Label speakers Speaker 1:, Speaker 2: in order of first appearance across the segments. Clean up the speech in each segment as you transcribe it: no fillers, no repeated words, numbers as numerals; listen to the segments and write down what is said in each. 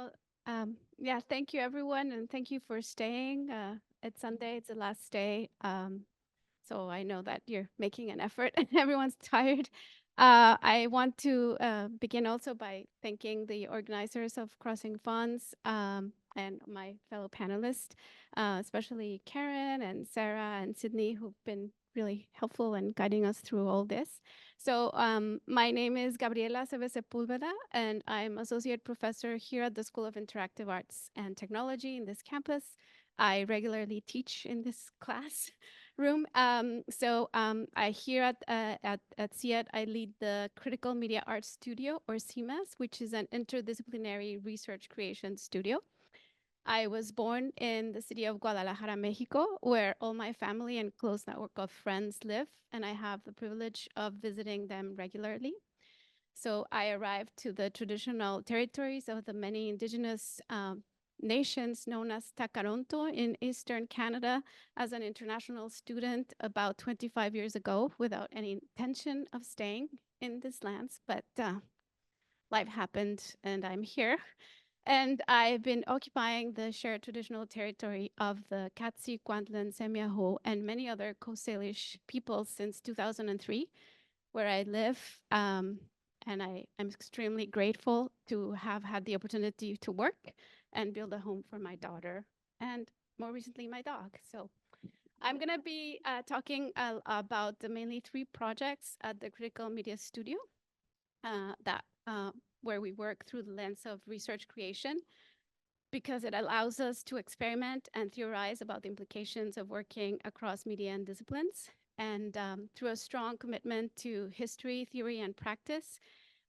Speaker 1: Well, yeah, thank you everyone, and thank you for staying. It's Sunday, it's the last day. So I know that you're making an effort and everyone's tired. I want to begin also by thanking the organizers of Crossing Fonds and my fellow panelists, especially Karen and Sarah and Sydney, who've been really helpful in guiding us through all this. So my name is Gabriela Aceves Sepúlveda, and I'm associate professor here at the School of Interactive Arts and Technology in this campus. I regularly teach in this class room. I here at CIET, I lead the Critical Media Arts Studio, or CMAS, which is an interdisciplinary research creation studio. I was born in the city of Guadalajara, Mexico, where all my family and close network of friends live, and I have the privilege of visiting them regularly. So I arrived to the traditional territories of the many indigenous nations known as Takaronto in Eastern Canada as an international student about 25 years ago without any intention of staying in these lands, but life happened and I'm here. And I've been occupying the shared traditional territory of the Katsi, Kwantlen, Semiahoo, and many other Coast Salish peoples since 2003, where I live. And I'm extremely grateful to have had the opportunity to work and build a home for my daughter and more recently my dog. So I'm going to be talking about the mainly three projects at the Critical Media Studio that where we work through the lens of research creation, because it allows us to experiment and theorize about the implications of working across media and disciplines. And through a strong commitment to history, theory, and practice,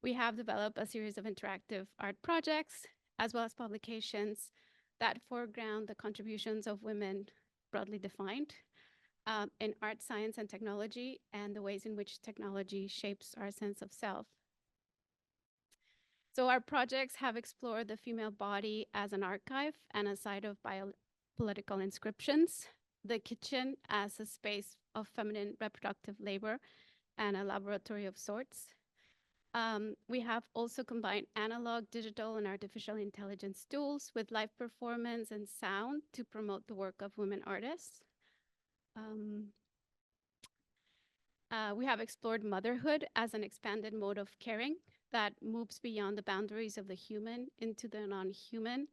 Speaker 1: we have developed a series of interactive art projects, as well as publications that foreground the contributions of women, broadly defined, in art, science, and technology, and the ways in which technology shapes our sense of self. So our projects have explored the female body as an archive and a site of biopolitical inscriptions, the kitchen as a space of feminine reproductive labor and a laboratory of sorts. We have also combined analog, digital, and artificial intelligence tools with live performance and sound to promote the work of women artists. We have explored motherhood as an expanded mode of caring that moves beyond the boundaries of the human into the non-human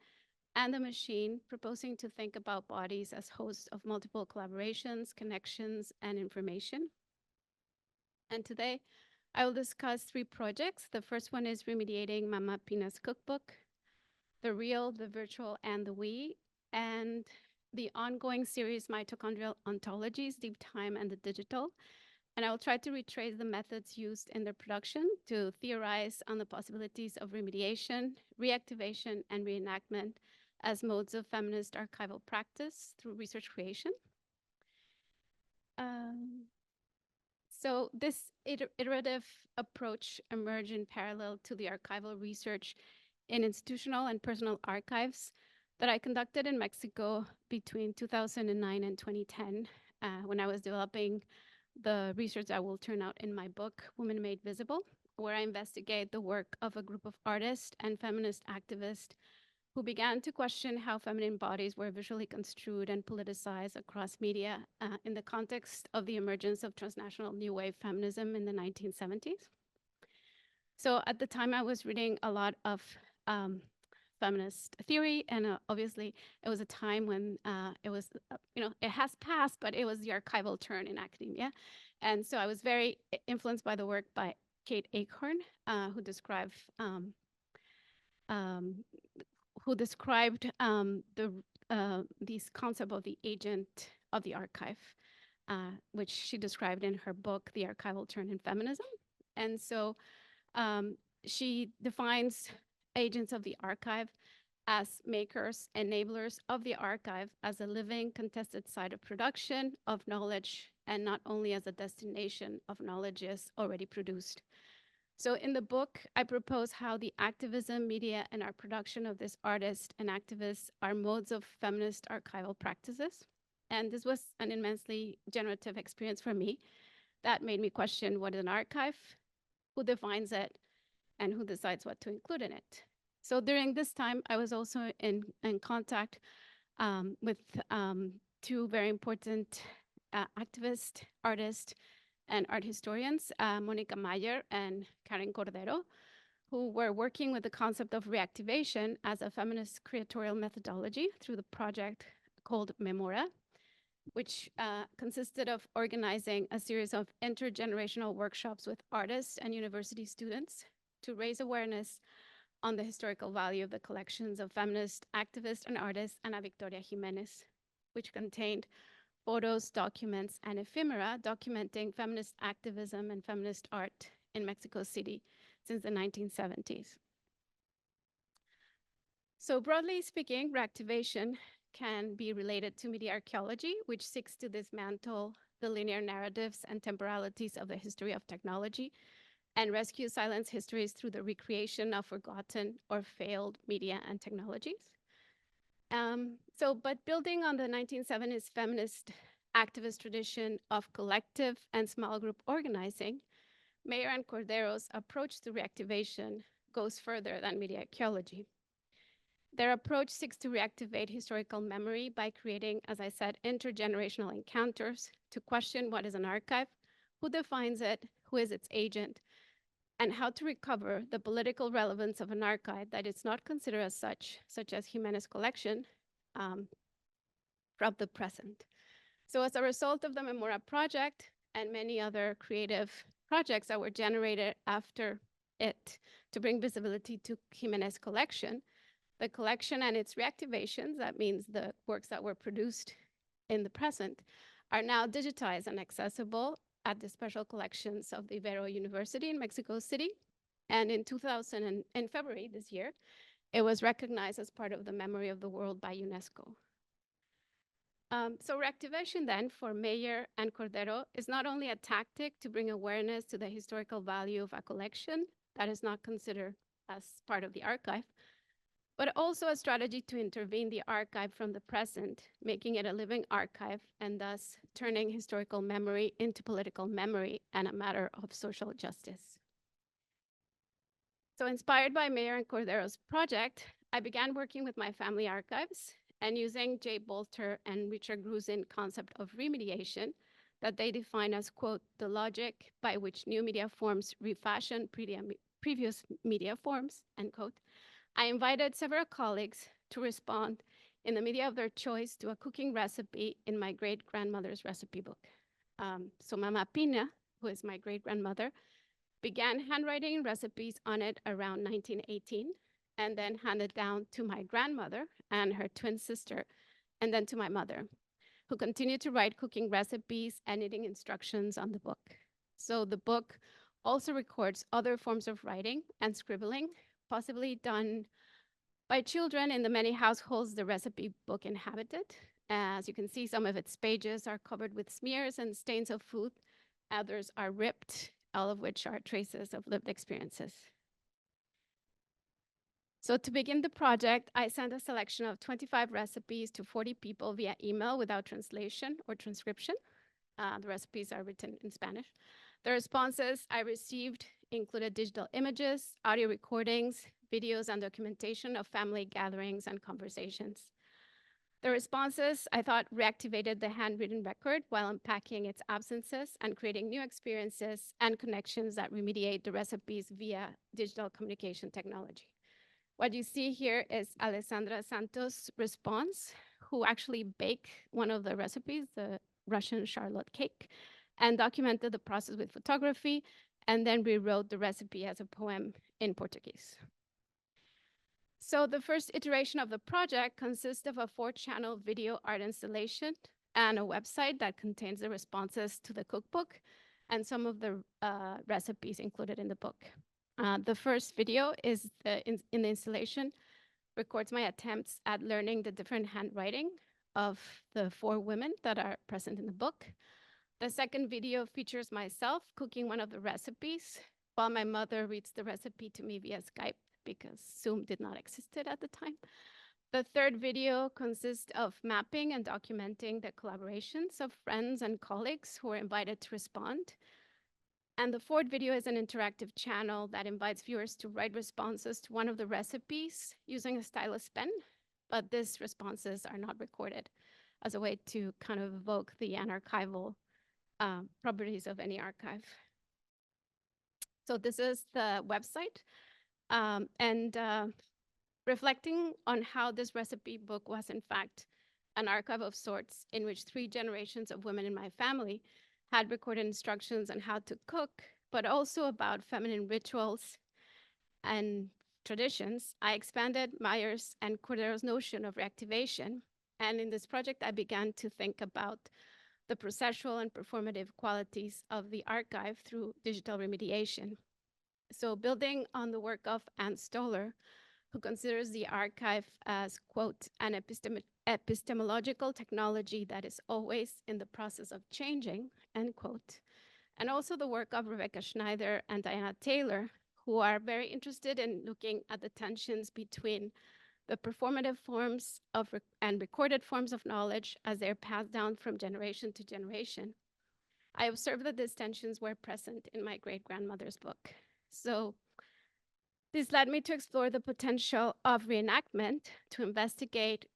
Speaker 1: and the machine, proposing to think about bodies as hosts of multiple collaborations, connections, and information. And today, I will discuss three projects. The first one is Remediating Mama Pina's Cookbook, the real, the virtual, and the we, and the ongoing series Mitochondrial Ontologies, Deep Time and the Digital. And I will try to retrace the methods used in their production to theorize on the possibilities of remediation, reactivation, and reenactment as modes of feminist archival practice through research creation. So this iterative approach emerged in parallel to the archival research in institutional and personal archives that I conducted in Mexico between 2009 and 2010, when I was developing the research that will turn out in my book, Women Made Visible, where I investigate the work of a group of artists and feminist activists who began to question how feminine bodies were visually construed and politicized across media in the context of the emergence of transnational new wave feminism in the 1970s. So at the time, I was reading a lot of feminist theory, and obviously it was a time when it was, it has passed, but it was the archival turn in academia. And so I was very influenced by the work by Kate Acorn, who described this concept of the agent of the archive, which she described in her book, The Archival Turn in Feminism. And so she defines agents of the archive as makers, enablers of the archive as a living, contested site of production of knowledge, and not only as a destination of knowledges already produced. So in the book, I propose how the activism, media, and our production of this artist and activists are modes of feminist archival practices. And this was an immensely generative experience for me that made me question what is an archive, who defines it, and who decides what to include in it. So during this time, I was also in contact with two very important activist, artists, and art historians, Monica Mayer and Karen Cordero, who were working with the concept of reactivation as a feminist curatorial methodology through the project called Memora, which consisted of organizing a series of intergenerational workshops with artists and university students to raise awareness on the historical value of the collections of feminist activists and artists Ana Victoria Jimenez, which contained photos, documents, and ephemera documenting feminist activism and feminist art in Mexico City since the 1970s. So broadly speaking, reactivation can be related to media archaeology, which seeks to dismantle the linear narratives and temporalities of the history of technology and rescue silence histories through the recreation of forgotten or failed media and technologies. But building on the 1970s feminist activist tradition of collective and small group organizing, Mayer and Cordero's approach to reactivation goes further than media archaeology. Their approach seeks to reactivate historical memory by creating, as I said, intergenerational encounters to question what is an archive, who defines it, who is its agent, and how to recover the political relevance of an archive that is not considered as such as Jimenez collection, from the present. So as a result of the Memora project and many other creative projects that were generated after it to bring visibility to Jimenez collection, the collection and its reactivations, that means the works that were produced in the present, are now digitized and accessible at the special collections of the VIVO University in Mexico City. And in February this year, it was recognized as part of the Memory of the World by UNESCO. So reactivation then for Mayer and Cordero is not only a tactic to bring awareness to the historical value of a collection that is not considered as part of the archive, but also a strategy to intervene the archive from the present, making it a living archive and thus turning historical memory into political memory and a matter of social justice. So inspired by Mayer and Cordero's project, I began working with my family archives and using Jay Bolter and Richard Grusin concept of remediation that they define as, quote, the logic by which new media forms refashion previous media forms, end quote. I invited several colleagues to respond in the media of their choice to a cooking recipe in my great-grandmother's recipe book. So Mama Pina, who is my great-grandmother, began handwriting recipes on it around 1918, and then handed down to my grandmother and her twin sister, and then to my mother, who continued to write cooking recipes and eating instructions on the book. So the book also records other forms of writing and scribbling, possibly done by children in the many households the recipe book inhabited. As you can see, some of its pages are covered with smears and stains of food. Others are ripped, all of which are traces of lived experiences. So to begin the project, I sent a selection of 25 recipes to 40 people via email without translation or transcription. The recipes are written in Spanish. The responses I received included digital images, audio recordings, videos, and documentation of family gatherings and conversations. The responses, I thought, reactivated the handwritten record while unpacking its absences and creating new experiences and connections that remediate the recipes via digital communication technology. What you see here is Alessandra Santos' response, who actually baked one of the recipes, the Russian Charlotte cake, and documented the process with photography, and then rewrote the recipe as a poem in Portuguese. So the first iteration of the project consists of a 4-channel video art installation and a website that contains the responses to the cookbook and some of the recipes included in the book. The first video is in the installation, records my attempts at learning the different handwriting of the 4 women that are present in the book. The second video features myself cooking one of the recipes while my mother reads the recipe to me via Skype because Zoom did not exist at the time. The third video consists of mapping and documenting the collaborations of friends and colleagues who were invited to respond. And the fourth video is an interactive channel that invites viewers to write responses to one of the recipes using a stylus pen, but these responses are not recorded as a way to kind of evoke the anarchival properties of any archive. So this is the website. And reflecting on how this recipe book was, in fact, an archive of sorts in which 3 generations of women in my family had recorded instructions on how to cook, but also about feminine rituals and traditions, I expanded Myers and Cordero's notion of reactivation. And in this project, I began to think about the processual and performative qualities of the archive through digital remediation. So building on the work of Anne Stoller, who considers the archive as, quote, an epistemological technology that is always in the process of changing, end quote, and also the work of Rebecca Schneider and Diana Taylor, who are very interested in looking at the tensions between the performative forms of and recorded forms of knowledge as they're passed down from generation to generation. I observed that these tensions were present in my great-grandmother's book. So this led me to explore the potential of reenactment to investigate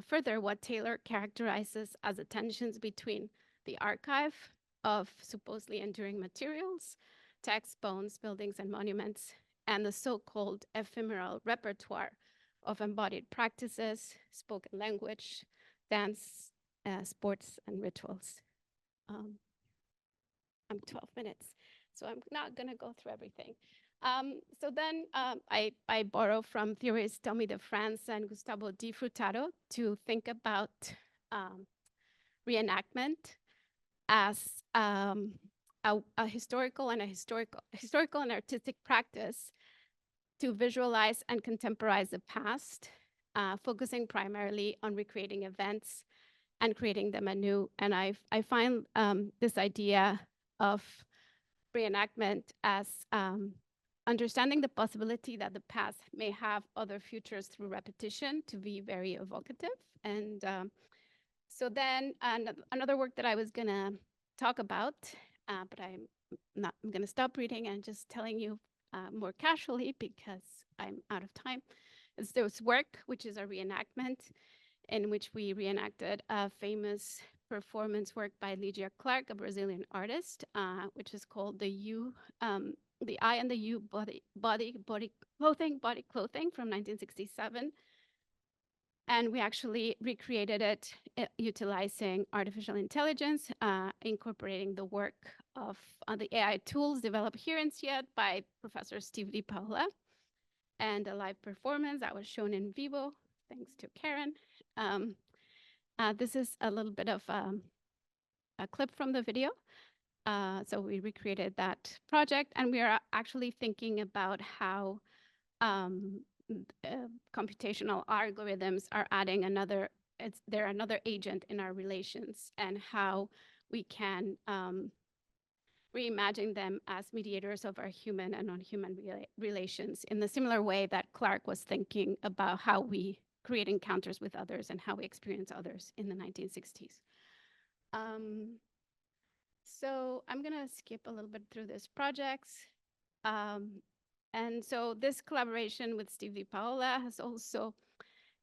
Speaker 1: further what Taylor characterizes as the tensions between the archive of supposedly enduring materials, texts, bones, buildings, and monuments, and the so-called ephemeral repertoire of embodied practices, spoken language, dance, sports, and rituals. I'm 12 minutes, so I'm not going to go through everything. So then I borrow from theorists Tommy de France and Gustavo Di Frutaro to think about reenactment as a historical and artistic practice to visualize and contemporize the past, focusing primarily on recreating events and creating them anew. And I find this idea of reenactment as understanding the possibility that the past may have other futures through repetition to be very evocative. And so then another work that I was gonna talk about, but I'm gonna stop reading and just telling you more casually because I'm out of time. It's this work, which is a reenactment in which we reenacted a famous performance work by Lygia Clark, a Brazilian artist, which is called the I and the U body clothing from 1967. And we actually recreated it utilizing artificial intelligence, incorporating the work of the AI tools developed here in CIED by Professor Steve Di Paola, and a live performance that was shown in VIVO, thanks to Karen. This is a little bit of a clip from the video. So we recreated that project, and we are actually thinking about how computational algorithms are adding they're another agent in our relations, and how we can reimagine them as mediators of our human and non-human relations in the similar way that Clark was thinking about how we create encounters with others and how we experience others in the 1960s. So I'm gonna skip a little bit through these projects. And so this collaboration with Steve Di Paola has also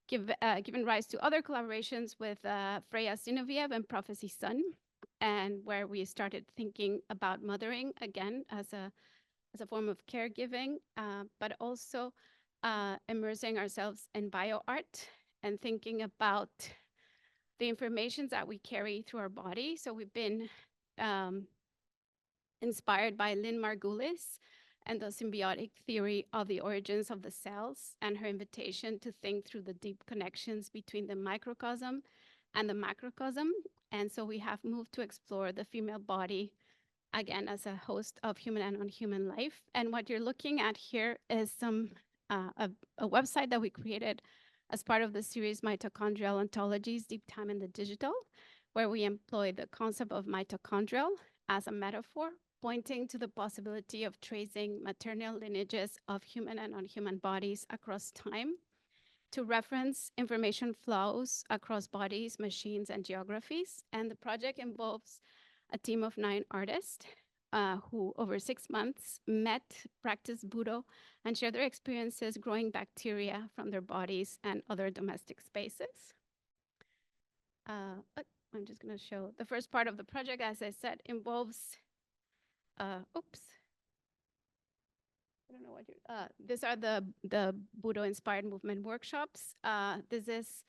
Speaker 1: given rise to other collaborations with Freya Zinoviev and Prophecy Sun, and where we started thinking about mothering again as a form of caregiving, but also immersing ourselves in bioart and thinking about the information that we carry through our body. So we've been inspired by Lynn Margulis and the symbiotic theory of the origins of the cells, and her invitation to think through the deep connections between the microcosm and the macrocosm. And so we have moved to explore the female body again as a host of human and non-human life. And what you're looking at here is a website that we created as part of the series Mitochondrial Ontologies, Deep Time in the Digital, where we employ the concept of mitochondrial as a metaphor, pointing to the possibility of tracing maternal lineages of human and non-human bodies across time to reference information flows across bodies, machines, and geographies. And the project involves a team of 9 artists who over 6 months met, practiced Budo, and shared their experiences growing bacteria from their bodies and other domestic spaces. I'm just going to show the first part of the project, as I said, involves, oops. I don't know what these are the Budo-inspired movement workshops. This is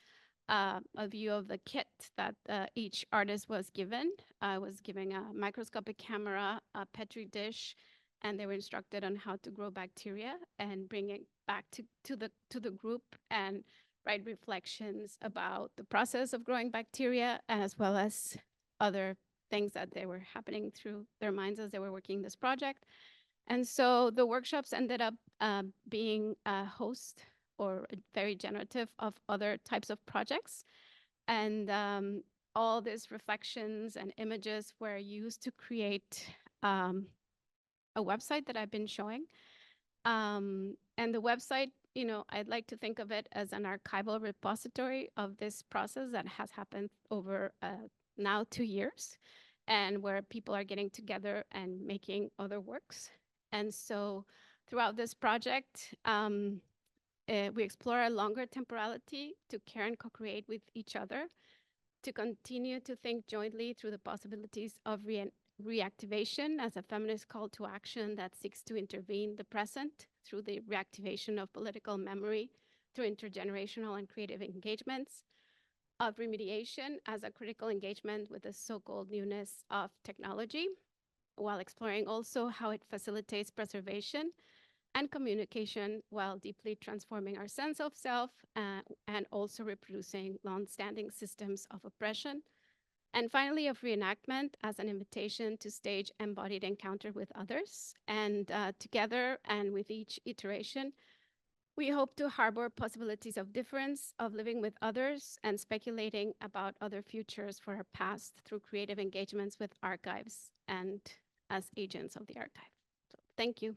Speaker 1: a view of the kit that each artist was given. I was given a microscopic camera, a Petri dish, and they were instructed on how to grow bacteria and bring it back to the group and write reflections about the process of growing bacteria, as well as other things that they were happening through their minds as they were working this project. And so the workshops ended up being a host or very generative of other types of projects. And all these reflections and images were used to create a website that I've been showing. And the website, you know, I'd like to think of it as an archival repository of this process that has happened over now 2 years, and where people are getting together and making other works. And so throughout this project, we explore a longer temporality to care and co-create with each other, to continue to think jointly through the possibilities of reactivation as a feminist call to action that seeks to intervene the present through the reactivation of political memory through intergenerational and creative engagements, of remediation as a critical engagement with the so-called newness of technology, while exploring also how it facilitates preservation and communication while deeply transforming our sense of self and also reproducing long-standing systems of oppression. And finally, of reenactment as an invitation to stage embodied encounter with others. And together and with each iteration, we hope to harbor possibilities of difference, of living with others, and speculating about other futures for our past through creative engagements with archives and as agents of the archive. So, thank you.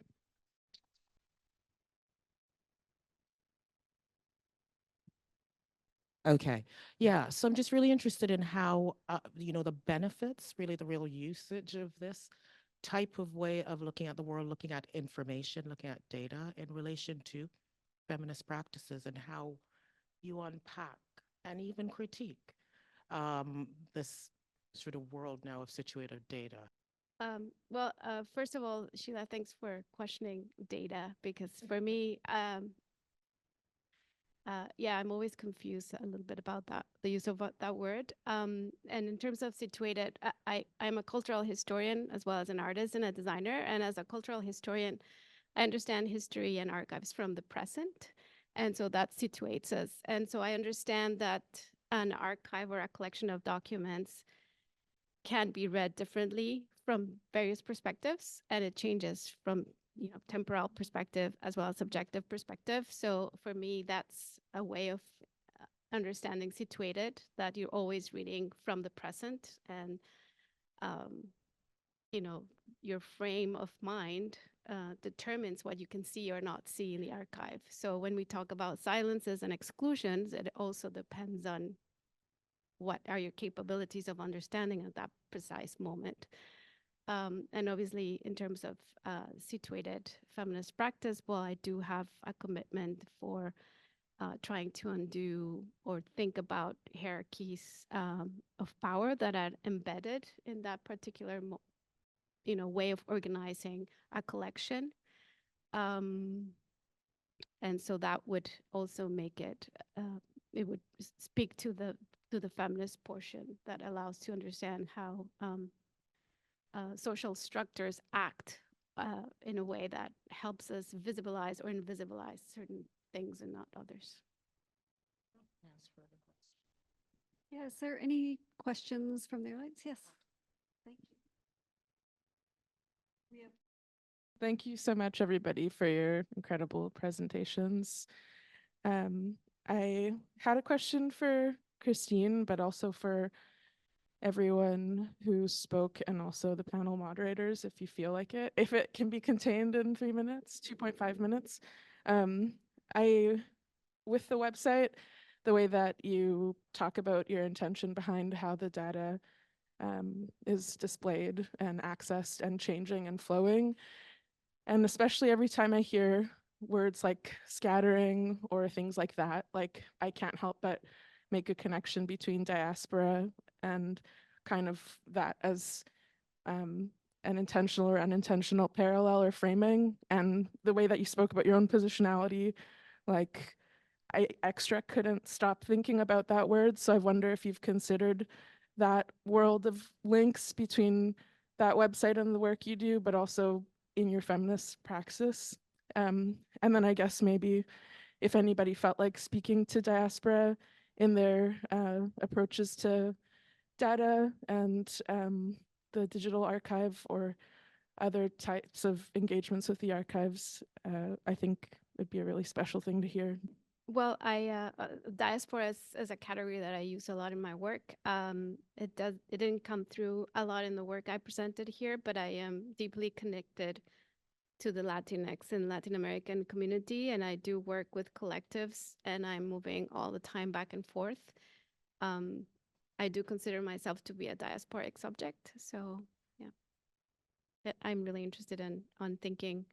Speaker 2: Okay. Yeah. So I'm just really interested in how, the benefits, really the real usage of this type of way of looking at the world, looking at information, looking at data in relation to feminist practices, and how you unpack and even critique this sort of world now of situated data.
Speaker 1: Well, first of all, Sheila, thanks for questioning data, because for me, yeah, I'm always confused a little bit about that, the use of that word. And in terms of situated, I'm a cultural historian as well as an artist and a designer. And as a cultural historian, I understand history and archives from the present. And so that situates us. And so I understand that an archive or a collection of documents can be read differently from various perspectives, and it changes from temporal perspective as well as subjective perspective. So for me, that's a way of understanding situated, that you're always reading from the present, and your frame of mind determines what you can see or not see in the archive. So when we talk about silences and exclusions, it also depends on what are your capabilities of understanding at that precise moment. And obviously, in terms of situated feminist practice, well, I do have a commitment for trying to undo or think about hierarchies of power that are embedded in that particular way of organizing a collection. And so that would also make it, it would speak to the feminist portion that allows to understand how social structures act in a way that helps us visibilize or invisibilize certain things and not others.
Speaker 3: Yeah, is there any questions from the audience? Yes. Thank you.
Speaker 4: Thank you so much, everybody, for your incredible presentations. I had a question for Christine, but also for everyone who spoke, and also the panel moderators, if you feel like it, if it can be contained in 3 minutes, 2.5 minutes. With the website, the way that you talk about your intention behind how the data is displayed and accessed and changing and flowing. And especially every time I hear words like scattering or things like that, like I can't help but make a connection between diaspora and kind of that as an intentional or unintentional parallel or framing. And the way that you spoke about your own positionality, like I extra couldn't stop thinking about that word. So I wonder if you've considered that world of links between that website and the work you do, but also in your feminist praxis. And then I guess maybe if anybody felt like speaking to diaspora in their approaches to data and the digital archive or other types of engagements with the archives, I think it'd be a really special thing to hear.
Speaker 1: Well, diaspora is a category that I use a lot in my work. It didn't come through a lot in the work I presented here, but I am deeply connected to the Latinx and Latin American community, and I do work with collectives, and I'm moving all the time back and forth. I do consider myself to be a diasporic subject, so yeah, I'm really interested in on thinking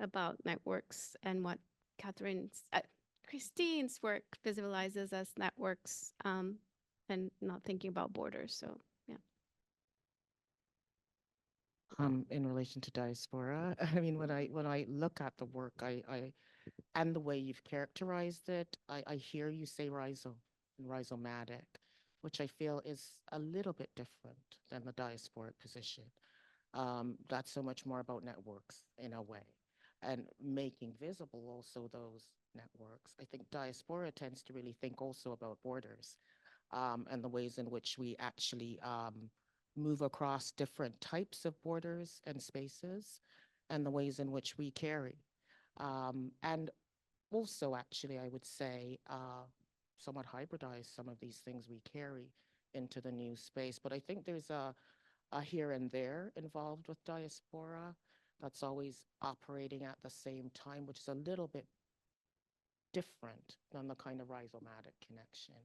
Speaker 1: about networks and what Christine's work visualizes as networks, and not thinking about borders. So yeah.
Speaker 2: In relation to diaspora, I mean, when I look at the work, I and the way you've characterized it, I hear you say rhizomatic, which I feel is a little bit different than the diasporic position. That's so much more about networks in a way, and making visible also those networks. I think diaspora tends to really think also about borders, and the ways in which we actually move across different types of borders and spaces, and the ways in which we carry. And also, actually, I would say, somewhat hybridize some of these things we carry into the new space. But I think there's a here and there involved with diaspora that's always operating at the same time, which is a little bit different than the kind of rhizomatic connection.